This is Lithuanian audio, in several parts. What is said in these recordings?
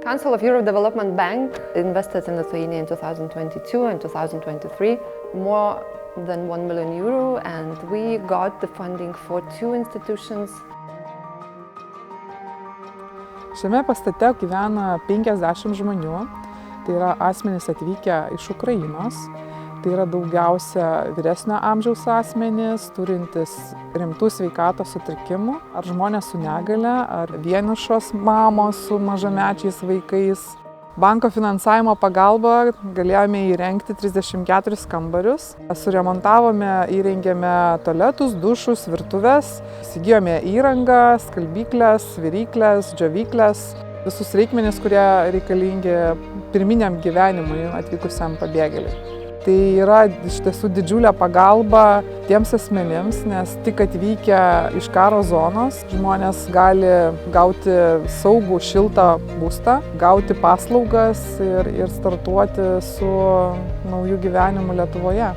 Council of Europe Development Bank invested in Lithuania in 2022 and 2023 more than €1 million, and we got the funding for 2 institutions. Šiame pastate gyvena 50 žmonių, tai yra asmenys atvykę iš Ukrainos. Tai yra daugiausia vyresnio amžiaus asmenys, turintys rimtų sveikatos sutrikimų, ar žmonės su negale, ar vienišos mamos su mažamečiais vaikais. Banko finansavimo pagalba galėjome įrengti 34 kambarius. Suremontavome, įrengėme tualetus, dušus, virtuves, įsigijome įrangą, skalbyklės, viryklės, džiovyklės, visus reikmenis, kurie reikalingi pirminiam gyvenimui atvykusiam pabėgėliui. Tai yra iš tiesų didžiulė pagalba tiems asmenims, nes tik atvykę iš karo zonos žmonės gali gauti saugų, šiltą būstą, gauti paslaugas ir startuoti su nauju gyvenimu Lietuvoje.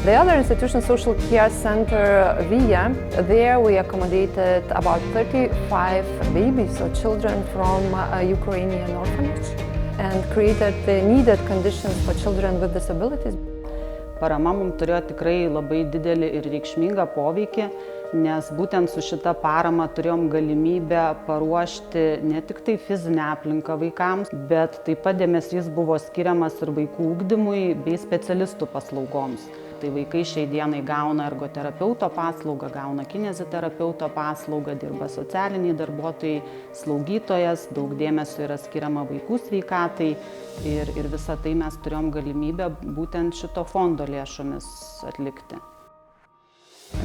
The other institution, Social Care Center Via, there we accommodated about 35 babies or children from a Ukrainian orphanage and created the needed conditions for children with disabilities. Parama mums turėjo tikrai labai didelį ir reikšmingą poveikį, nes būtent su šita parama turėjom galimybę paruošti ne tik tai fizinę aplinką vaikams, bet taip pat dėmesys buvo skiriamas ir vaikų ugdymui bei specialistų paslaugoms. Tai vaikai šiai dienai gauna ergoterapeuto paslaugą, gauna kineziterapeuto paslaugą, dirba socialiniai darbuotojai, slaugytojas, daug dėmesio yra skiriama vaikų sveikatai ir visą tai mes turėjom galimybę būtent šito fondo lėšomis atlikti.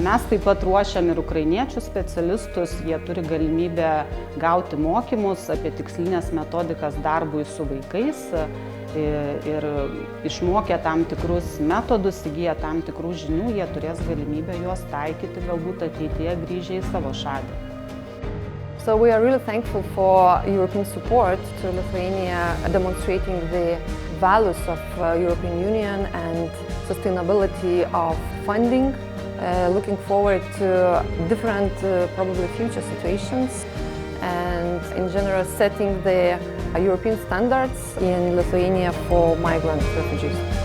Mes taip pat ruošiam ir ukrainiečių specialistus, jie turi galimybę gauti mokymus apie tikslinės metodikas darbui su vaikais ir išmokę tam tikrus metodus, įgiję tam tikrų žinių, jie turės galimybę juos taikyti galbūt ateityje grįžę į savo šalį. So we are really thankful for European support to Lithuania, demonstrating the values of European Union and sustainability of funding. Looking forward to different, probably future situations, and in general setting the European standards in Lithuania for migrant refugees.